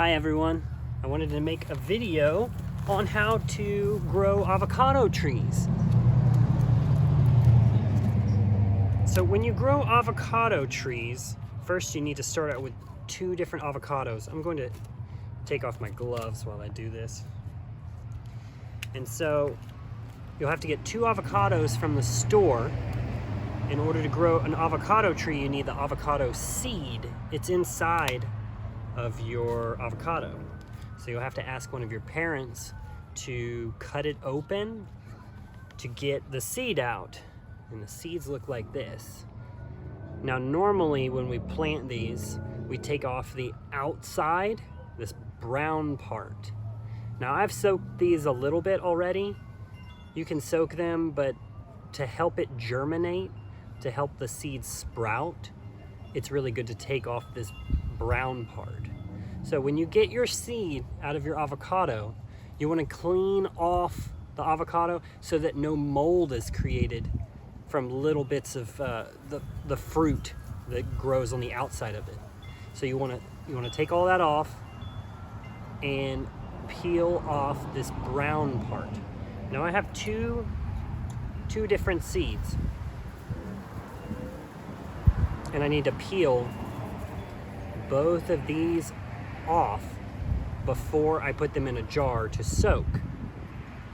Hi everyone, I wanted to make a video on how to grow avocado trees. So when you grow avocado trees, first you need to start out with 2 different avocados. I'm going to take off my gloves while I do this. And so you'll have to get 2 avocados from the store. In order to grow an avocado tree, you need the avocado seed. It's inside of your avocado. So you'll have to ask one of your parents to cut it open to get the seed out. And the seeds look like this. Now normally when we plant these, we take off the outside, this brown part. Now I've soaked these a little bit already. You can soak them, but to help it germinate, to help the seeds sprout, it's really good to take off this brown part. So when you get your seed out of your avocado, you want to clean off the avocado so that no mold is created from little bits of the fruit that grows on the outside of it. So you want to take all that off and peel off this brown part. Now I have two different seeds, and I need to peel both of these off before I put them in a jar to soak.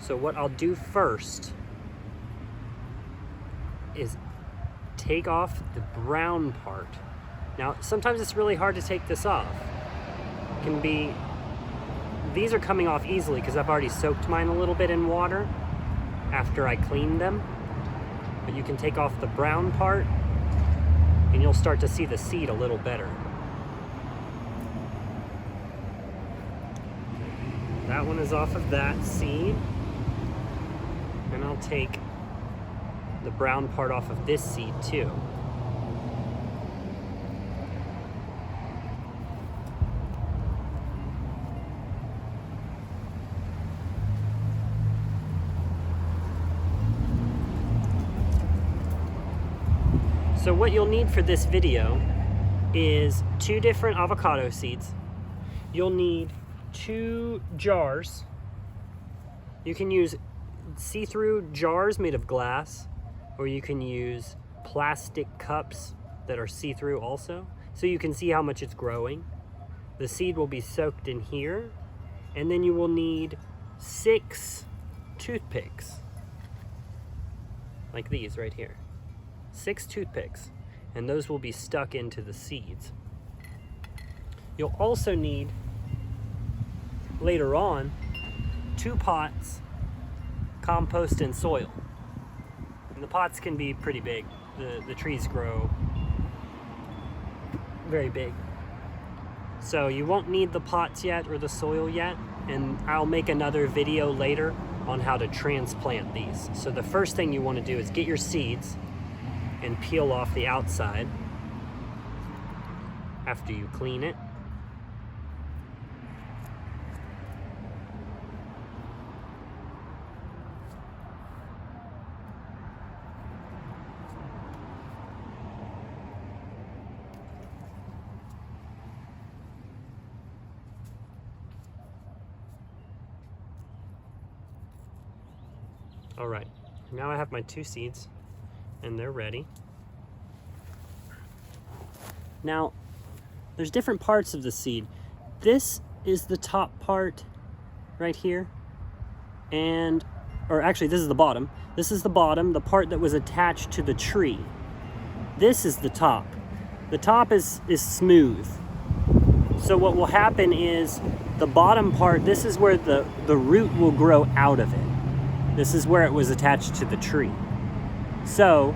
So what I'll do first is take off the brown part. Now sometimes it's really hard to take this off. These are coming off easily because I've already soaked mine a little bit in water after I cleaned them. But you can take off the brown part and you'll start to see the seed a little better. That one is off of that seed. And I'll take the brown part off of this seed too. So what you'll need for this video is 2 different avocado seeds. You'll need 2 jars. You can use see-through jars made of glass, or you can use plastic cups that are see-through also, so you can see how much it's growing. The seed will be soaked in here, and then you will need 6 toothpicks, like these right here. 6 toothpicks, and those will be stuck into the seeds. You'll also need, later on, 2 pots, compost and soil. And the pots can be pretty big. The trees grow very big. So you won't need the pots yet or the soil yet, and I'll make another video later on how to transplant these. So the first thing you want to do is get your seeds and peel off the outside after you clean it. All right, now I have my 2 seeds and they're ready. Now, there's different parts of the seed. This is the top part right here, or actually this is the bottom. This is the bottom, the part that was attached to the tree. This is the top. The top is smooth. So what will happen is the bottom part, this is where the root will grow out of it. This is where it was attached to the tree. So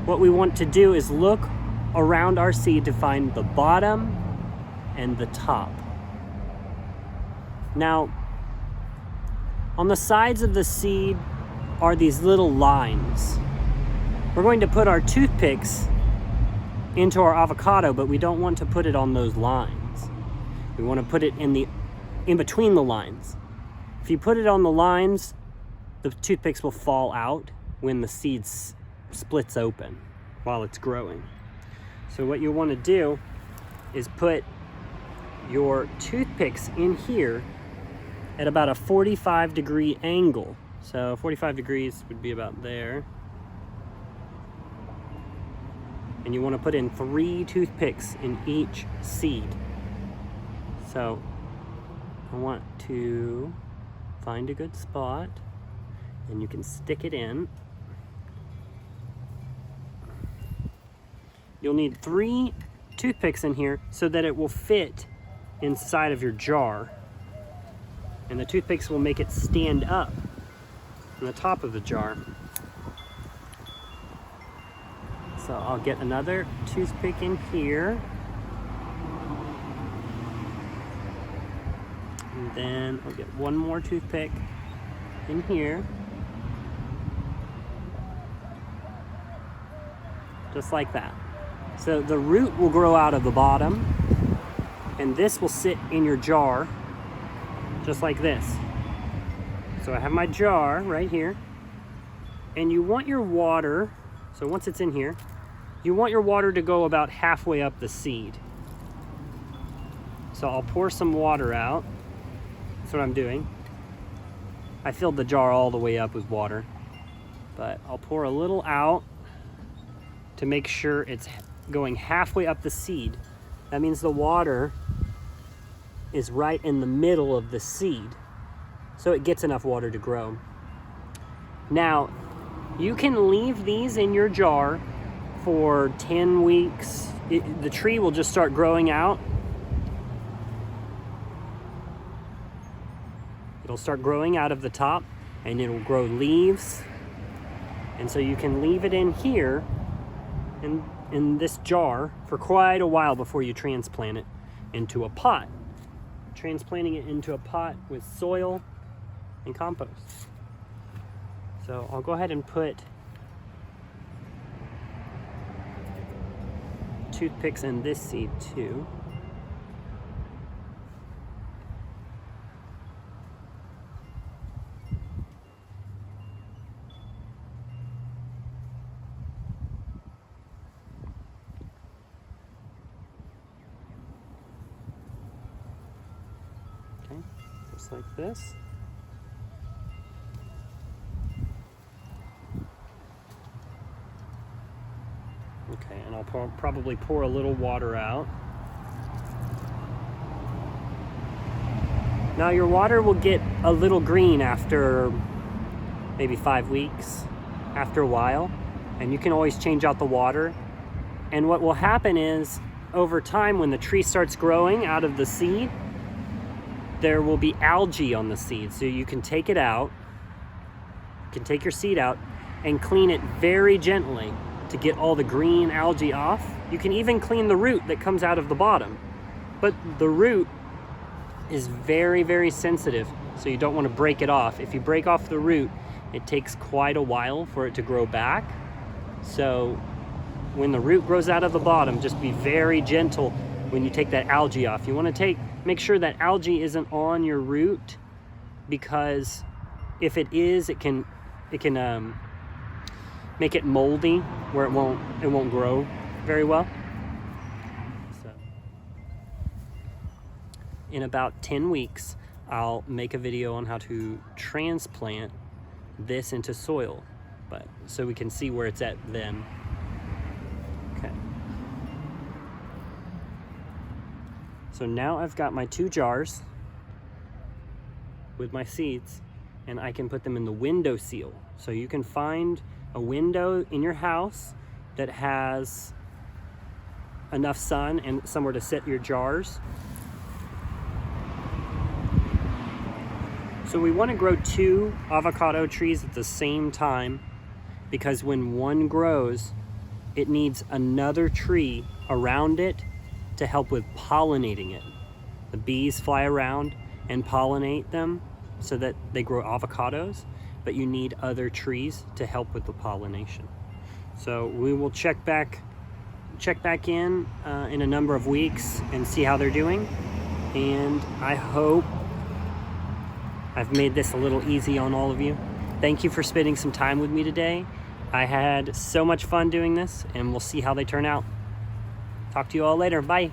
what we want to do is look around our seed to find the bottom and the top. Now, on the sides of the seed are these little lines. We're going to put our toothpicks into our avocado, but we don't want to put it on those lines. We want to put it in between the lines. If you put it on the lines, the toothpicks will fall out when the seed splits open while it's growing. So what you want to do is put your toothpicks in here at about a 45-degree angle. So 45 degrees would be about there. And you want to put in 3 toothpicks in each seed. So I want to find a good spot, and you can stick it in. You'll need 3 toothpicks in here so that it will fit inside of your jar. And the toothpicks will make it stand up on the top of the jar. So I'll get another toothpick in here. And then I'll get one more toothpick in here. Just like that. So the root will grow out of the bottom, and this will sit in your jar just like this. So I have my jar right here, and you want your water, so once it's in here, you want your water to go about halfway up the seed. So I'll pour some water out. That's what I'm doing. I filled the jar all the way up with water, but I'll pour a little out to make sure it's going halfway up the seed. That means the water is right in the middle of the seed, so it gets enough water to grow. Now, you can leave these in your jar for 10 weeks. The tree will just start growing out. It'll start growing out of the top, and it'll grow leaves. And so you can leave it in here in this jar for quite a while before you transplant it into a pot. Transplanting it into a pot with soil and compost. So I'll go ahead and put toothpicks in this seed too. Okay, just like this. Okay, and I'll probably pour a little water out. Now your water will get a little green after maybe 5 weeks, after a while, and you can always change out the water. And what will happen is, over time, when the tree starts growing out of the seed, there will be algae on the seed. So you can take it out, you can take your seed out and clean it very gently to get all the green algae off. You can even clean the root that comes out of the bottom. But the root is very, very sensitive, so you don't want to break it off. If you break off the root, it takes quite a while for it to grow back. So when the root grows out of the bottom, just be very gentle when you take that algae off. You want to make sure that algae isn't on your root, because if it is, it can make it moldy where it won't grow very well. So in about 10 weeks, I'll make a video on how to transplant this into soil, but so we can see where it's at then. Okay. So now I've got my 2 jars with my seeds, and I can put them in the window seal. So you can find a window in your house that has enough sun and somewhere to set your jars. So we want to grow 2 avocado trees at the same time, because when one grows, it needs another tree around it to help with pollinating it. The bees fly around and pollinate them so that they grow avocados, but you need other trees to help with the pollination. So we will check back in a number of weeks and see how they're doing. And I hope I've made this a little easy on all of you. Thank you for spending some time with me today. I had so much fun doing this, and we'll see how they turn out. Talk to you all later. Bye.